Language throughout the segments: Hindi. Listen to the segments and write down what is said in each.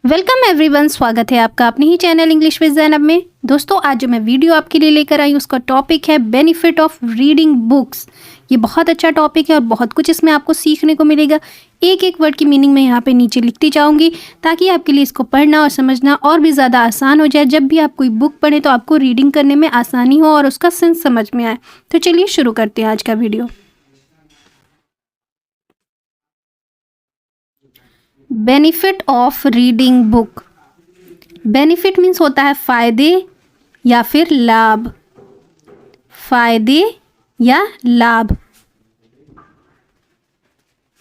वेलकम एवरीवन, स्वागत है आपका अपने ही चैनल इंग्लिश विद ज़ैनब में। दोस्तों, आज जो मैं वीडियो आपके लिए लेकर आई उसका टॉपिक है बेनिफिट ऑफ रीडिंग बुक्स। ये बहुत अच्छा टॉपिक है और बहुत कुछ इसमें आपको सीखने को मिलेगा। एक एक वर्ड की मीनिंग मैं यहाँ पे नीचे लिखती जाऊँगी ताकि आपके लिए इसको पढ़ना और समझना और भी ज़्यादा आसान हो जाए। जब भी आप कोई बुक पढ़ें तो आपको रीडिंग करने में आसानी हो और उसका सेंस समझ में आए। तो चलिए शुरू करते हैं आज का video. Benefit of reading book. Benefit means होता है फायदे या फिर लाभ। फायदे या लाभ।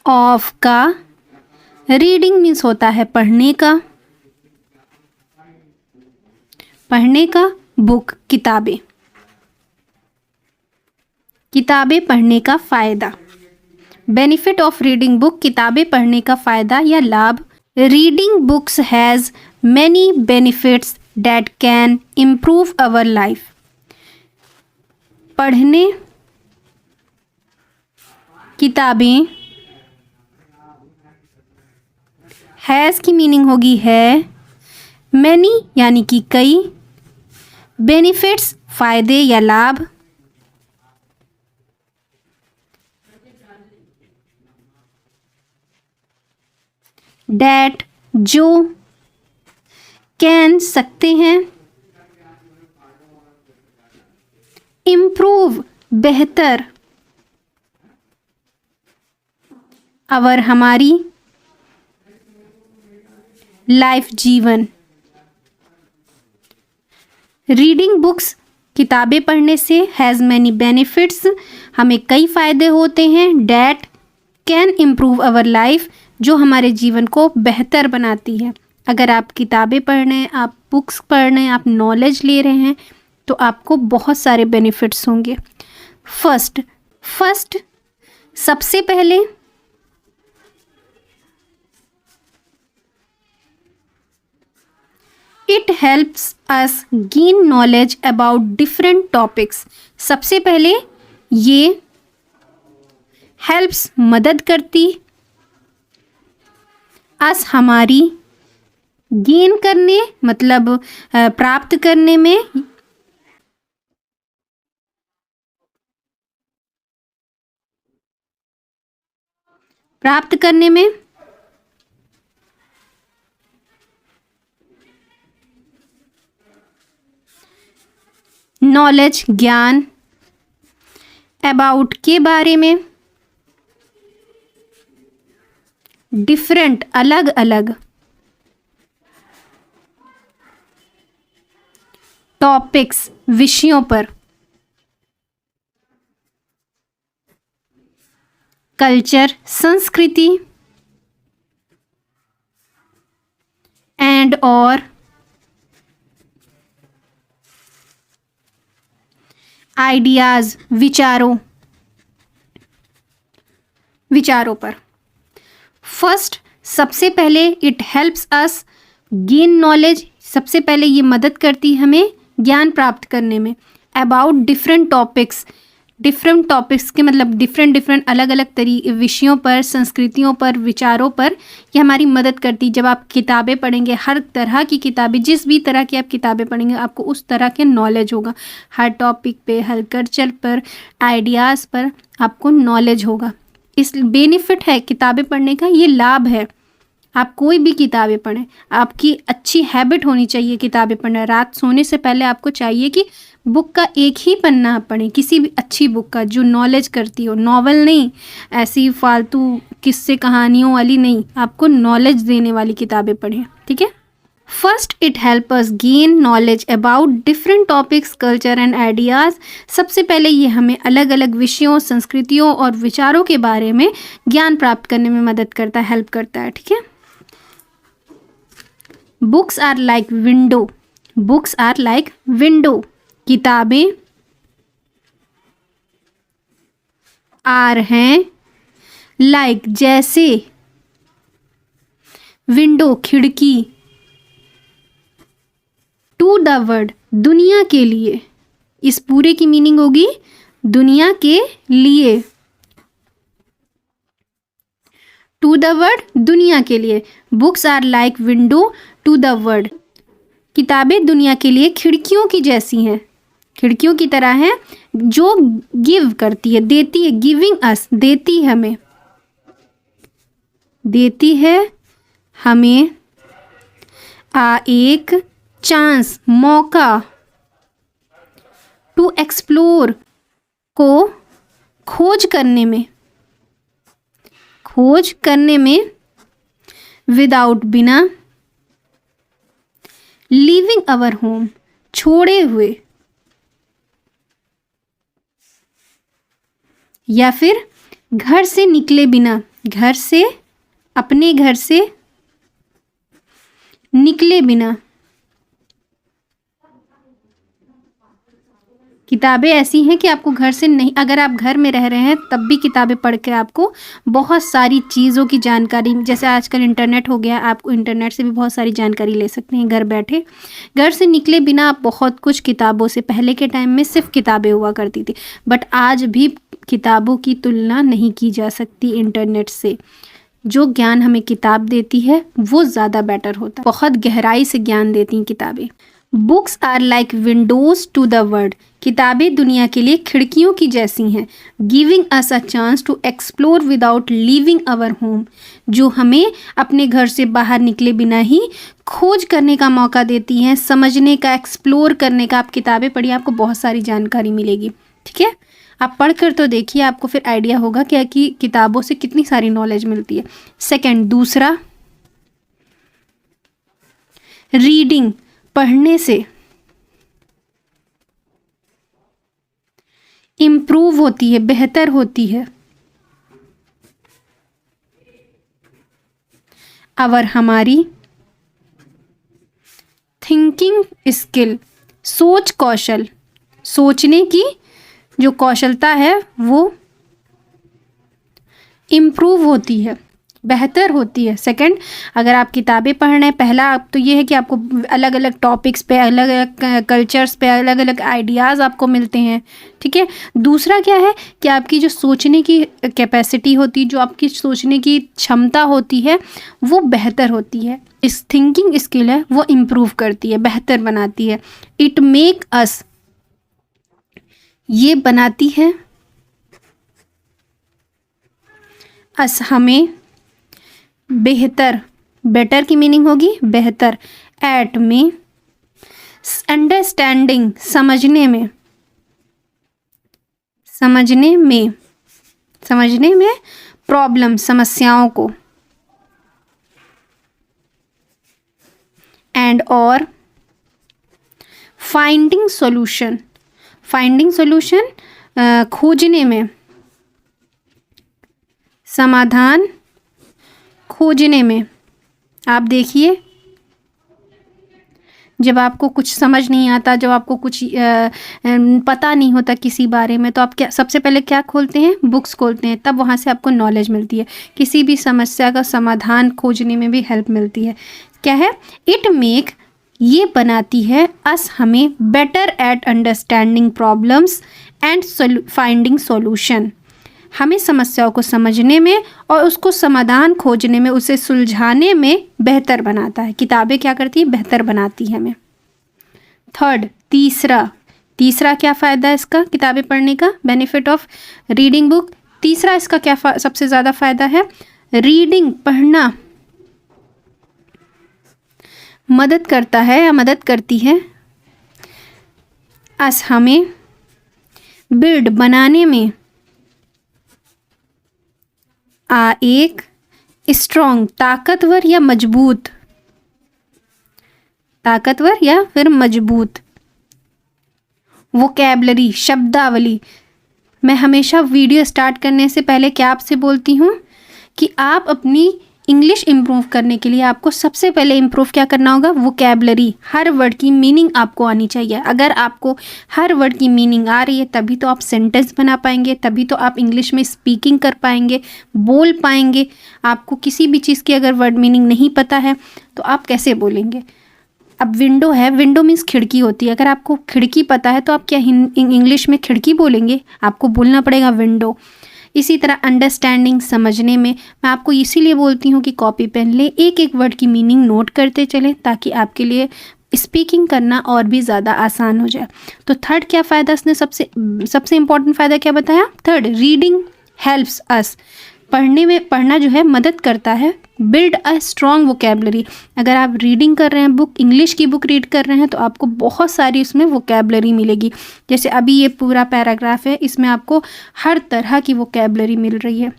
ऑफ का रीडिंग मीन्स होता है पढ़ने का। पढ़ने का बुक किताबें। किताबें पढ़ने का फायदा। बेनिफिट ऑफ रीडिंग बुक किताबें पढ़ने का फ़ायदा या लाभ। Reading books has many benefits that can improve our life. पढ़ने किताबें, हैज़ की मीनिंग होगी है, मैनी यानी कि कई, बेनिफिट्स फ़ायदे या लाभ, डैट जो, कैन सकते हैं, इम्प्रूव बेहतर, अवर हमारी, लाइफ जीवन। रीडिंग बुक्स किताबें पढ़ने से हैज़ मैनी बेनिफिट्स हमें कई फ़ायदे होते हैं। That can improve our life जो हमारे जीवन को बेहतर बनाती है। अगर आप किताबें पढ़ रहे हैं, आप बुक्स पढ़ रहे हैं, आप नॉलेज ले रहे हैं तो आपको बहुत सारे बेनिफिट्स होंगे। फर्स्ट सबसे पहले it helps us gain knowledge about different topics. सबसे पहले ये हेल्प्स मदद करती, अस हमारी, गेन करने मतलब प्राप्त करने में, प्राप्त करने में, नॉलेज ज्ञान, अबाउट के बारे में, डिफरेंट अलग अलग, टॉपिक्स विषयों पर, कल्चर संस्कृति, एंड और आइडियाज विचारों पर। फर्स्ट सबसे पहले it helps us gain knowledge, सबसे पहले ये मदद करती है हमें ज्ञान प्राप्त करने में। अबाउट डिफरेंट टॉपिक्स के मतलब डिफरेंट अलग अलग विषयों पर, संस्कृतियों पर, विचारों पर ये हमारी मदद करती। जब आप किताबें पढ़ेंगे, हर तरह की किताबें, जिस भी तरह की आप किताबें पढ़ेंगे आपको उस तरह के नॉलेज होगा। हर टॉपिक पे, हर कल्चर पर, आइडियाज़ पर आपको नॉलेज होगा। इस बेनिफिट है किताबें पढ़ने का, ये लाभ है। आप कोई भी किताबें पढ़ें, आपकी अच्छी हैबिट होनी चाहिए किताबें पढ़ना। रात सोने से पहले आपको चाहिए कि बुक का एक ही पन्ना आप पढ़ें, किसी भी अच्छी बुक का जो नॉलेज करती हो। नॉवल नहीं, ऐसी फालतू किस्से कहानियों वाली नहीं, आपको नॉलेज देने वाली किताबें पढ़ें, ठीक है। First it help us gain knowledge about different topics, culture and ideas. सबसे पहले ये हमें अलग अलग विषयों, संस्कृतियों और विचारों के बारे में ज्ञान प्राप्त करने में मदद करता है, हेल्प करता है, ठीक है। Books are like window. Books are like window. किताबें आर हैं, लाइक जैसे, विंडो खिड़की, टू द वर्ल्ड दुनिया के लिए। इस पूरे की मीनिंग होगी दुनिया के लिए। टू द वर्ल्ड दुनिया के लिए। Books are like window to the world. किताबें दुनिया के लिए खिड़कियों की जैसी हैं, खिड़कियों की तरह हैं जो गिव करती है, देती है, गिविंग अस, देती है हमें, देती है हमें एक चांस, मौका, टू एक्सप्लोर, को खोज करने में, खोज करने में, विदाउट, बिना, लीविंग अवर होम, छोड़े हुए, या फिर घर से निकले बिना, घर से, अपने घर से निकले बिना। किताबें ऐसी हैं कि आपको घर से नहीं, अगर आप घर में रह रहे हैं तब भी किताबें पढ़ के आपको बहुत सारी चीज़ों की जानकारी, जैसे आजकल इंटरनेट हो गया, आपको इंटरनेट से भी बहुत सारी जानकारी ले सकते हैं घर बैठे। घर से निकले बिना आप बहुत कुछ किताबों से, पहले के टाइम में सिर्फ किताबें हुआ करती थी, बट आज भी किताबों की तुलना नहीं की जा सकती इंटरनेट से। जो ज्ञान हमें किताब देती है वो ज़्यादा बेटर होता है, बहुत गहराई से ज्ञान देती हैं किताबें। Books are like windows to the world. किताबें दुनिया के लिए खिड़कियों की जैसी हैं, giving us a chance to explore without leaving our home, जो हमें अपने घर से बाहर निकले बिना ही खोज करने का मौका देती हैं, समझने का, एक्सप्लोर करने का। आप किताबें पढ़िए, आपको बहुत सारी जानकारी मिलेगी। ठीक है, आप पढ़ कर तो देखिए, आपको फिर आइडिया होगा क्या कि किताबों से कितनी सारी नॉलेज मिलती है। सेकंड, दूसरा, रीडिंग, पढ़ने से इम्प्रूव होती है, बेहतर होती है। और हमारी थिंकिंग स्किल, सोच कौशल, सोचने की जो कौशलता है वो इम्प्रूव होती है, बेहतर होती है। सेकंड, अगर आप किताबें पढ़ रहे हैं, पहला आप तो ये है कि आपको अलग अलग टॉपिक्स पे, अलग अलग कल्चर्स पे अलग अलग आइडियाज़ आपको मिलते हैं। ठीक है, दूसरा क्या है कि आपकी जो सोचने की कैपेसिटी होती है, जो आपकी सोचने की क्षमता होती है वो बेहतर होती है। इस थिंकिंग स्किल है वो इम्प्रूव करती है, बेहतर बनाती है। इट मेक अस, ये बनाती है अस, हमें, बेहतर, बेटर की मीनिंग होगी बेहतर, एट में, अंडरस्टैंडिंग, समझने में, समझने में, समझने में, प्रॉब्लम, समस्याओं को, एंड और फाइंडिंग सॉल्यूशन, फाइंडिंग सॉल्यूशन, खोजने में, समाधान खोजने में। आप देखिए, जब आपको कुछ समझ नहीं आता, जब आपको कुछ पता नहीं होता किसी बारे में, तो आप क्या सबसे पहले क्या खोलते हैं? बुक्स खोलते हैं, तब वहाँ से आपको नॉलेज मिलती है, किसी भी समस्या का समाधान खोजने में भी हेल्प मिलती है। क्या है? इट मेक, ये बनाती है अस, हमें, better at understanding problems and finding solution, हमें समस्याओं को समझने में और उसको समाधान खोजने में, उसे सुलझाने में बेहतर बनाता है। किताबें क्या करती है? बेहतर बनाती है हमें। थर्ड, तीसरा क्या फ़ायदा है इसका, किताबें पढ़ने का, बेनिफिट ऑफ रीडिंग बुक। तीसरा इसका क्या सबसे ज़्यादा फ़ायदा है? रीडिंग, पढ़ना मदद करता है या मदद करती है अस, हमें, बिल्ड, बनाने में, एक स्ट्रॉन्ग, ताकतवर या मजबूत, ताकतवर या फिर मजबूत वोकैबलरी, शब्दावली। मैं हमेशा वीडियो स्टार्ट करने से पहले क्या आपसे बोलती हूँ कि आप अपनी इंग्लिश इम्प्रूव करने के लिए आपको सबसे पहले इम्प्रूव क्या करना होगा? वोकैबलरी, हर वर्ड की मीनिंग आपको आनी चाहिए। अगर आपको हर वर्ड की मीनिंग आ रही है तभी तो आप सेंटेंस बना पाएंगे, तभी तो आप इंग्लिश में स्पीकिंग कर पाएंगे, बोल पाएंगे। आपको किसी भी चीज़ की अगर वर्ड मीनिंग नहीं पता है तो आप कैसे बोलेंगे? अब विंडो है, विंडो मीन्स खिड़की होती है। अगर आपको खिड़की पता है तो आप क्या इंग्लिश में खिड़की बोलेंगे? आपको बोलना पड़ेगा विंडो। इसी तरह अंडरस्टैंडिंग, समझने में मैं आपको इसीलिए बोलती हूँ कि कॉपी पेन लें, एक एक वर्ड की मीनिंग नोट करते चलें ताकि आपके लिए स्पीकिंग करना और भी ज़्यादा आसान हो जाए। तो थर्ड क्या फ़ायदा इसने सबसे इम्पॉर्टेंट फ़ायदा क्या बताया? थर्ड, रीडिंग हेल्प्स अस, पढ़ना जो है मदद करता है बिल्ड अ स्ट्रॉन्ग वोकेबलरी। अगर आप रीडिंग कर रहे हैं, बुक इंग्लिश की बुक रीड कर रहे हैं, तो आपको बहुत सारी उसमें वोकेबलरी मिलेगी। जैसे अभी ये पूरा पैराग्राफ है, इसमें आपको हर तरह की वोकेबलरी मिल रही है,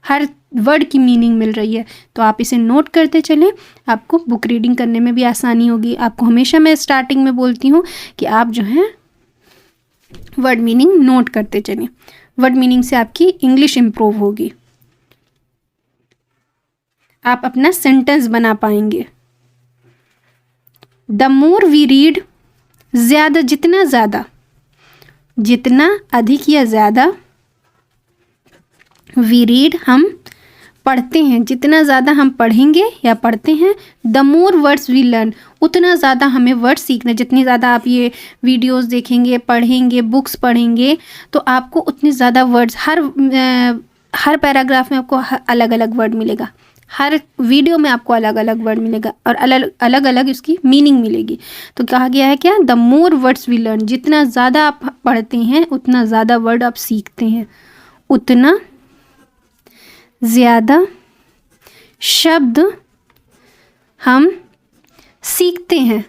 हर वर्ड की मीनिंग मिल रही है। तो आप इसे नोट करते चलें, आपको बुक रीडिंग करने में भी आसानी होगी। आपको हमेशा मैं स्टार्टिंग में बोलती हूँ कि आप जो है वर्ड मीनिंग नोट करते चलें, वर्ड मीनिंग से आपकी इंग्लिश इम्प्रूव होगी, आप अपना सेंटेंस बना पाएंगे। द मोर वी रीड, जितना अधिक या ज़्यादा, वी रीड हम पढ़ते हैं, जितना ज़्यादा हम पढ़ेंगे या पढ़ते हैं, the more words we learn, उतना ज़्यादा हमें वर्ड सीखना। जितनी ज़्यादा आप ये वीडियोस देखेंगे, पढ़ेंगे, बुक्स पढ़ेंगे, तो आपको उतने ज़्यादा वर्ड्स, हर पैराग्राफ में आपको अलग अलग वर्ड मिलेगा, हर वीडियो में आपको अलग अलग वर्ड मिलेगा और अलग अलग उसकी मीनिंग मिलेगी। तो कहा गया है क्या? The more words we learn, जितना ज़्यादा आप पढ़ते हैं उतना ज़्यादा वर्ड आप सीखते हैं, उतना ज़्यादा शब्द हम सीखते हैं,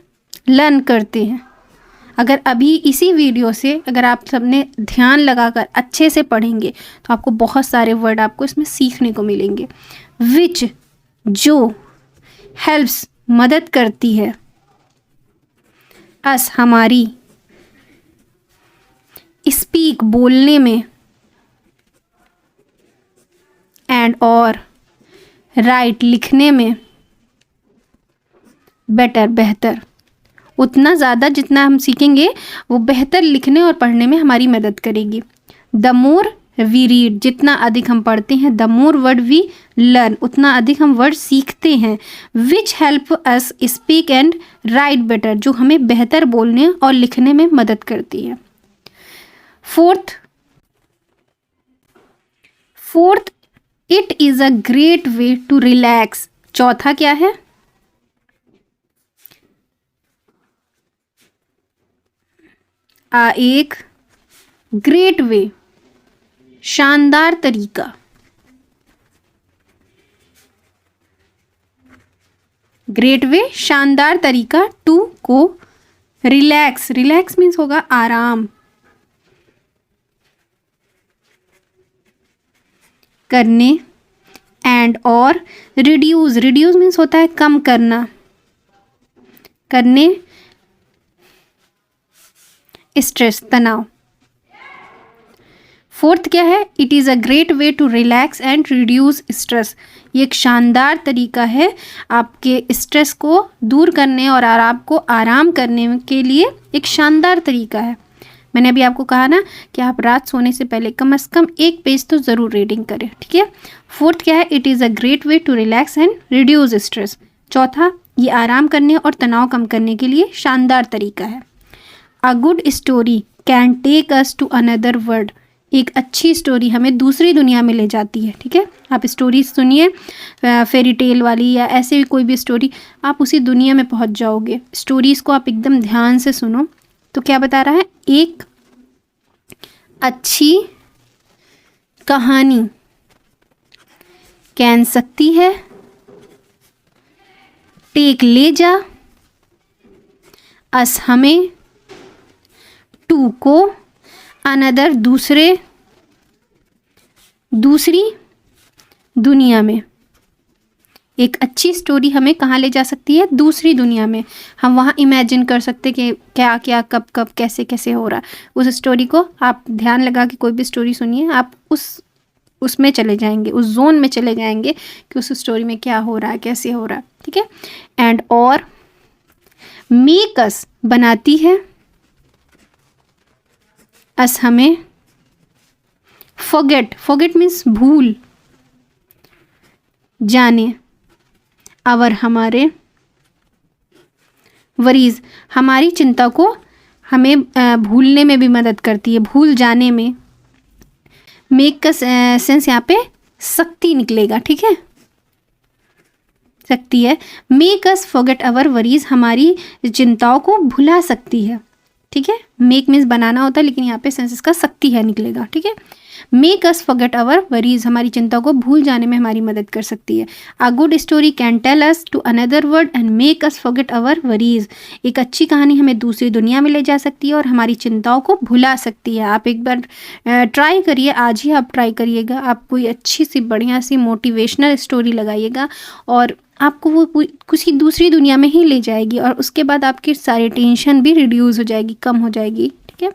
लर्न करते हैं। अगर अभी इसी वीडियो से अगर आप सबने ध्यान लगाकर अच्छे से पढ़ेंगे तो आपको बहुत सारे वर्ड आपको इसमें सीखने को मिलेंगे। विच, जो, हेल्प्स, मदद करती है, अस, हमारी, स्पीक, बोलने में, एंड, और, राइट, लिखने में, बेटर, बेहतर। उतना ज़्यादा जितना हम सीखेंगे वो बेहतर लिखने और पढ़ने में हमारी मदद करेगी। द मोर वी रीड, जितना अधिक हम पढ़ते हैं, the more word we learn, उतना अधिक हम वर्ड सीखते हैं। Which help us speak and write better, जो हमें बेहतर बोलने और लिखने में मदद करती है। Fourth, it is a great way to relax. चौथा क्या है? एक ग्रेट वे, शानदार तरीका, ग्रेट वे, शानदार तरीका, टू, को, रिलैक्स, रिलैक्स मीन्स होगा आराम करने, एंड, और, रिड्यूस, रिड्यूस मीन्स होता है कम करना, करने, स्ट्रेस, तनाव। फोर्थ क्या है? It is a great way to relax and reduce stress. ये एक शानदार तरीका है आपके स्ट्रेस को दूर करने और आपको आराम करने के लिए, एक शानदार तरीका है। मैंने अभी आपको कहा ना कि आप रात सोने से पहले कम से कम एक पेज तो ज़रूर रीडिंग करें, ठीक है। फोर्थ क्या है? It is a great way to relax and reduce stress. चौथा, ये आराम करने और तनाव कम करने के लिए शानदार तरीका है। A good story can take us to another world. एक अच्छी स्टोरी हमें दूसरी दुनिया में ले जाती है, ठीक है। आप स्टोरी सुनिए, फेरी टेल वाली या ऐसे भी कोई भी स्टोरी, आप उसी दुनिया में पहुंच जाओगे। स्टोरीज़ को आप एकदम ध्यान से सुनो। तो क्या बता रहा है? एक अच्छी कहानी कह सकती है, टेक, ले जा, अस, हमें, टू, को, अनदर, दूसरी दुनिया में। एक अच्छी स्टोरी हमें कहाँ ले जा सकती है? दूसरी दुनिया में। हम वहाँ इमेजिन कर सकते कि क्या क्या, कब कब, कैसे कैसे हो रहा है। उस स्टोरी को आप ध्यान लगा के कोई भी स्टोरी सुनिए, आप उसमें चले जाएंगे, उस जोन में चले जाएंगे कि उस स्टोरी में क्या हो रहा है, कैसे हो रहा है, ठीक है। एंड, और, मेक अस, बनाती है, अस, हमें, फॉरगेट मीन्स भूल जाने, आवर, हमारे, वरीज, हमारी चिंता को हमें भूलने में भी मदद करती है, भूल जाने में। मेक का सेंस यहाँ पे शक्ति निकलेगा, ठीक है, सकती है। Make us forget our worries, हमारी चिंताओं को भुला सकती है, ठीक है। मेक मीन्स बनाना होता है, लेकिन यहाँ पे सेंस इसका शक्ति है निकलेगा, ठीक है। Make us forget our worries, हमारी चिंताओं को भूल जाने में हमारी मदद कर सकती है। A good story can tell us to another world and make us forget our worries, एक अच्छी कहानी हमें दूसरी दुनिया में ले जा सकती है और हमारी चिंताओं को भुला सकती है। आप एक बार ट्राई करिए, आज ही आप ट्राई करिएगा, आप कोई अच्छी सी बढ़िया सी मोटिवेशनल स्टोरी लगाइएगा और आपको वो किसी दूसरी दुनिया में ही ले जाएगी और उसके बाद आपकी सारी टेंशन भी रिड्यूस हो जाएगी, कम हो जाएगी, ठीक है।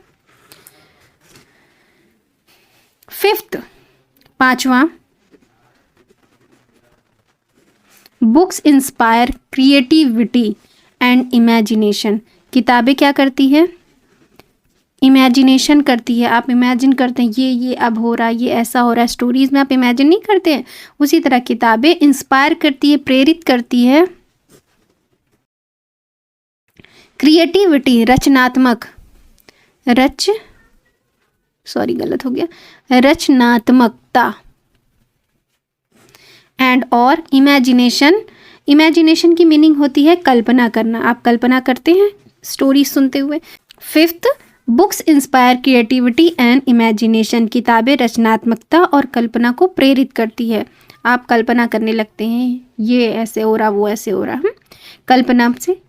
फिफ्थ, पांचवा, books inspire creativity and imagination, किताबें क्या करती है, इमेजिनेशन करती है। आप इमेजिन करते हैं ये अब हो रहा है, ये ऐसा हो रहा है, स्टोरीज में आप इमेजिन नहीं करते हैं, उसी तरह किताबें इंस्पायर करती है, प्रेरित करती है क्रिएटिविटी, रचनात्मक, गलत हो गया, रचनात्मकता एंड और इमेजिनेशन की मीनिंग होती है कल्पना करना। आप कल्पना करते हैं स्टोरी सुनते हुए। Fifth, books inspire creativity and imagination, किताबें रचनात्मकता और कल्पना को प्रेरित करती है। आप कल्पना करने लगते हैं ये ऐसे हो रहा, वो ऐसे हो रहा, कल्पना से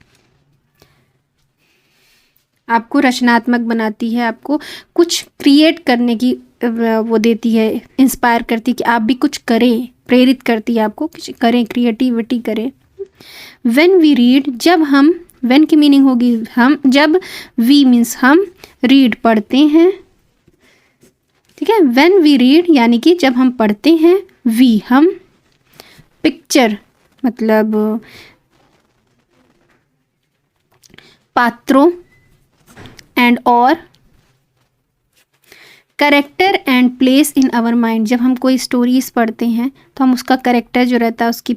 आपको रचनात्मक बनाती है, आपको कुछ क्रिएट करने की वो देती है, इंस्पायर करती है कि आप भी कुछ करें, प्रेरित करती है आपको कुछ करें, क्रिएटिविटी करें। व्हेन वी रीड, जब हम, व्हेन की मीनिंग होगी हम, जब वी मीन्स हम, रीड पढ़ते हैं, ठीक है। व्हेन वी रीड यानी कि जब हम पढ़ते हैं, वी हम, पिक्चर मतलब पात्रों एंड और character and place in our mind, जब हम कोई स्टोरीज़ पढ़ते हैं तो हम उसका करेक्टर जो रहता है, उसकी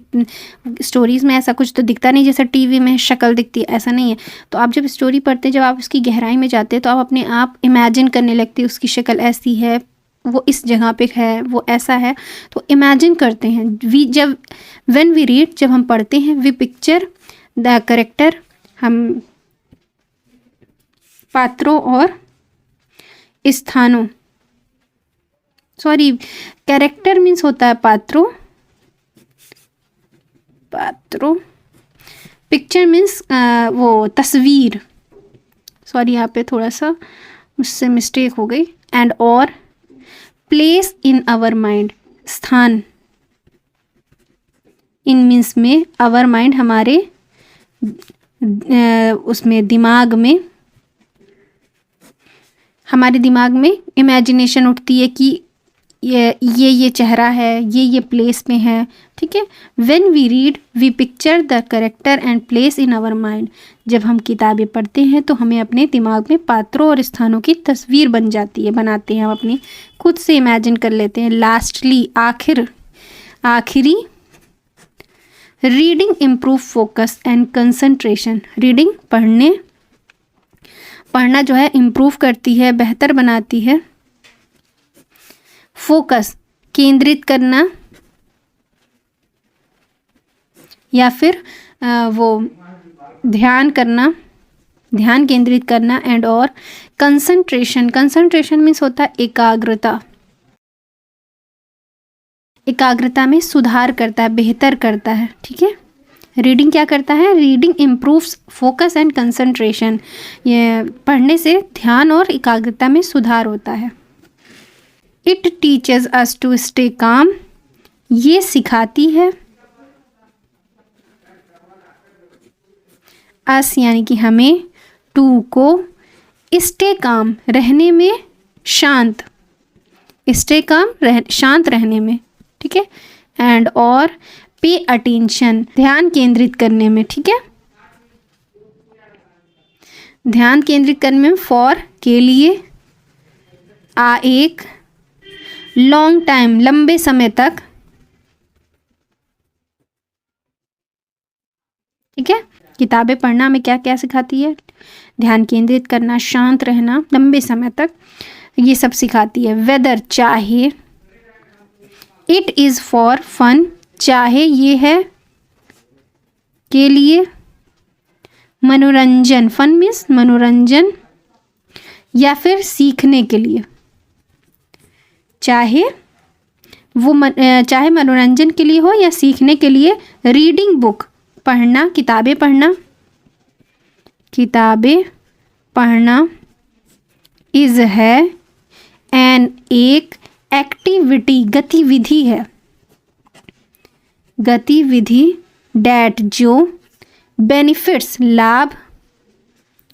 स्टोरीज़ में ऐसा कुछ तो दिखता नहीं जैसे टीवी में शक्ल दिखती है, ऐसा नहीं है। तो आप जब स्टोरी पढ़ते हैं, जब आप उसकी गहराई में जाते हैं तो आप अपने आप इमेजिन करने लगते हैं उसकी शक्ल ऐसी है, वो इस जगह पे है, वो ऐसा है, तो इमेजिन करते हैं। व्हेन वी रीड, जब हम पढ़ते हैं, वी पिक्चर द करेक्टर, हम पात्रों और स्थानों, कैरेक्टर मीन्स होता है पात्रों, पिक्चर मीन्स वो तस्वीर, यहाँ पे थोड़ा सा मुझसे मिस्टेक हो गई, एंड और प्लेस इन आवर माइंड, स्थान, इन मीन्स में, आवर माइंड हमारे उसमें दिमाग में, हमारे दिमाग में इमेजिनेशन उठती है कि ये चेहरा है, ये प्लेस में है, ठीक है। When we read we picture the character and place in our mind, जब हम किताबें पढ़ते हैं तो हमें अपने दिमाग में पात्रों और स्थानों की तस्वीर बन जाती है, बनाते हैं, हम अपनी खुद से इमेजिन कर लेते हैं। लास्टली, आखिरी, reading improve focus and concentration, reading पढ़ना जो है इम्प्रूव करती है, बेहतर बनाती है फोकस, केंद्रित करना, या फिर वो ध्यान केंद्रित करना, एंड और कंसंट्रेशन मीन्स होता है एकाग्रता में सुधार करता है, बेहतर करता है, ठीक है। रीडिंग क्या करता है, reading improves focus and concentration, ये पढ़ने से ध्यान और एकाग्रता में सुधार होता है। It teaches us to stay calm, ये सिखाती है अस यानी कि हमें, टू को, स्टे काम रहने में, शांत, स्टे काम शांत रहने में, ठीक है, एंड और पे अटेंशन ध्यान केंद्रित करने में, ठीक है, ध्यान केंद्रित करने में, फॉर के लिए, एक, लॉन्ग टाइम लंबे समय तक, ठीक है। किताबें पढ़ना हमें क्या क्या सिखाती है, ध्यान केंद्रित करना, शांत रहना लंबे समय तक, ये सब सिखाती है। वेदर चाहे, इट इज़ फॉर फन, चाहे ये है के लिए, मनोरंजन, फन मीन्स मनोरंजन, या फिर सीखने के लिए, चाहे चाहे मनोरंजन के लिए हो या सीखने के लिए। रीडिंग बुक, पढ़ना, किताबें पढ़ना, किताबें पढ़ना। इज़ है, एन एक एक्टिविटी, गतिविधि है, गतिविधि। डैट जो, बेनिफिट्स लाभ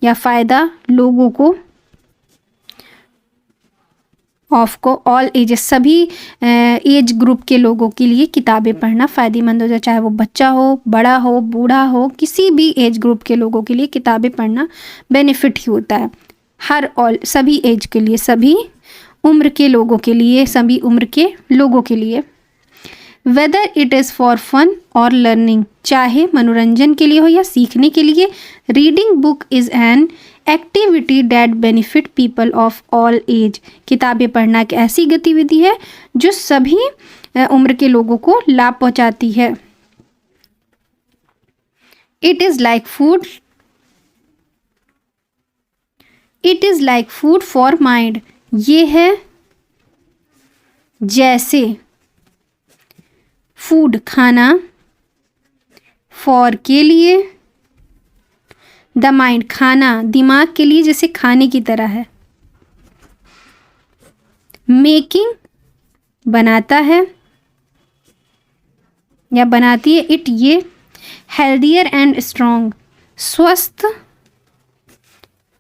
या फ़ायदा लोगों को, ऑफ को ऑल एजेस सभी एज ग्रुप के लोगों के लिए किताबें पढ़ना फ़ायदेमंद हो जाए, चाहे वो बच्चा हो, बड़ा हो, बूढ़ा हो, किसी भी एज ग्रुप के लोगों के लिए किताबें पढ़ना बेनिफिट ही होता है। हर ऑल सभी एज के लिए, सभी उम्र के लोगों के लिए, सभी उम्र के लोगों के लिए। Whether it is for fun और लर्निंग, चाहे मनोरंजन के लिए हो या सीखने के लिए। Reading book is an activity that benefit people of all age, किताबें पढ़ना एक ऐसी गतिविधि है जो सभी उम्र के लोगों को लाभ पहुंचाती है। It is like food, it is like food for mind, ये है जैसे फूड खाना, फॉर के लिए, द माइंड खाना दिमाग के लिए जैसे खाने की तरह है। मेकिंग बनाता है या बनाती है, इट ये। हेल्दियर एंड स्ट्रॉन्ग, स्वस्थ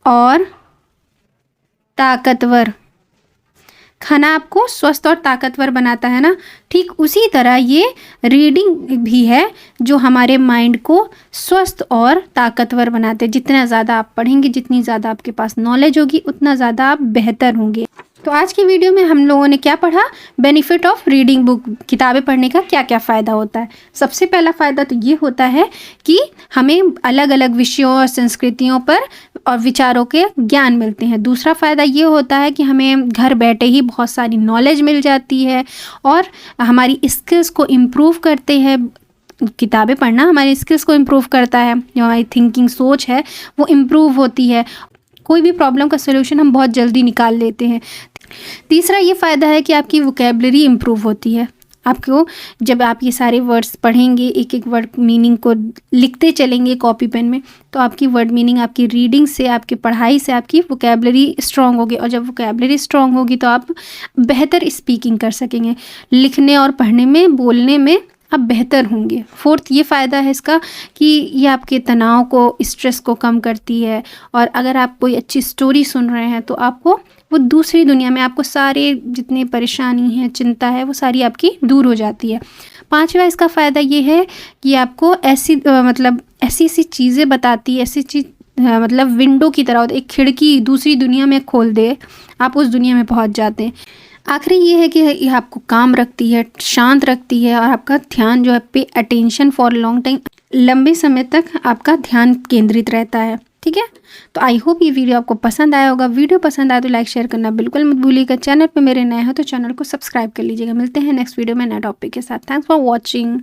और ताकतवर, खाना आपको स्वस्थ और ताकतवर बनाता है ना, ठीक उसी तरह ये रीडिंग भी है जो हमारे माइंड को स्वस्थ और ताकतवर बनाते हैं। जितना ज़्यादा आप पढ़ेंगे, जितनी ज़्यादा आपके पास नॉलेज होगी, उतना ज़्यादा आप बेहतर होंगे। तो आज की वीडियो में हम लोगों ने क्या पढ़ा, बेनिफिट ऑफ रीडिंग बुक, किताबें पढ़ने का क्या क्या फ़ायदा होता है। सबसे पहला फ़ायदा तो ये होता है कि हमें अलग अलग विषयों और संस्कृतियों पर और विचारों के ज्ञान मिलते हैं। दूसरा फ़ायदा ये होता है कि हमें घर बैठे ही बहुत सारी नॉलेज मिल जाती है और हमारी स्किल्स को इम्प्रूव करते हैं। किताबें पढ़ना हमारी स्किल्स को इम्प्रूव करता है, जो हमारी थिंकिंग सोच है वो इम्प्रूव होती है। कोई भी प्रॉब्लम का सलूशन हम बहुत जल्दी निकाल लेते हैं। तीसरा ये फ़ायदा है कि आपकी वोकैबुलरी इम्प्रूव होती है। आपको जब आप ये सारे वर्ड्स पढ़ेंगे, एक एक वर्ड मीनिंग को लिखते चलेंगे कॉपी पेन में, तो आपकी वर्ड मीनिंग आपकी रीडिंग से, आपकी पढ़ाई से आपकी वोकैबुलरी स्ट्रॉन्ग होगी। और जब वोकैबुलरी स्ट्रॉन्ग होगी तो आप बेहतर स्पीकिंग कर सकेंगे, लिखने और पढ़ने में, बोलने में आप बेहतर होंगे। फोर्थ ये फ़ायदा है इसका कि ये आपके तनाव को, स्ट्रेस को कम करती है। और अगर आप कोई अच्छी स्टोरी सुन रहे हैं तो आपको वो दूसरी दुनिया में, आपको सारे जितनी परेशानी है, चिंता है, वो सारी आपकी दूर हो जाती है। पांचवा इसका फ़ायदा ये है कि आपको ऐसी ऐसी चीज़ें बताती है, ऐसी चीज़ मतलब विंडो की तरह होती है, एक खिड़की दूसरी दुनिया में खोल दे, आप उस दुनिया में पहुंच जाते हैं। आखिरी ये है कि ये आपको काम रखती है, शांत रखती है और आपका ध्यान जो है pay attention for long time, लंबे समय तक आपका ध्यान केंद्रित रहता है। ठीक है, तो आई होप ये वीडियो आपको पसंद आया होगा। वीडियो पसंद आया तो लाइक शेयर करना बिल्कुल मत भूलिएगा। चैनल पे मेरे नए हो तो चैनल को सब्सक्राइब कर लीजिएगा। मिलते हैं नेक्स्ट वीडियो में नए टॉपिक के साथ। Thanks for watching.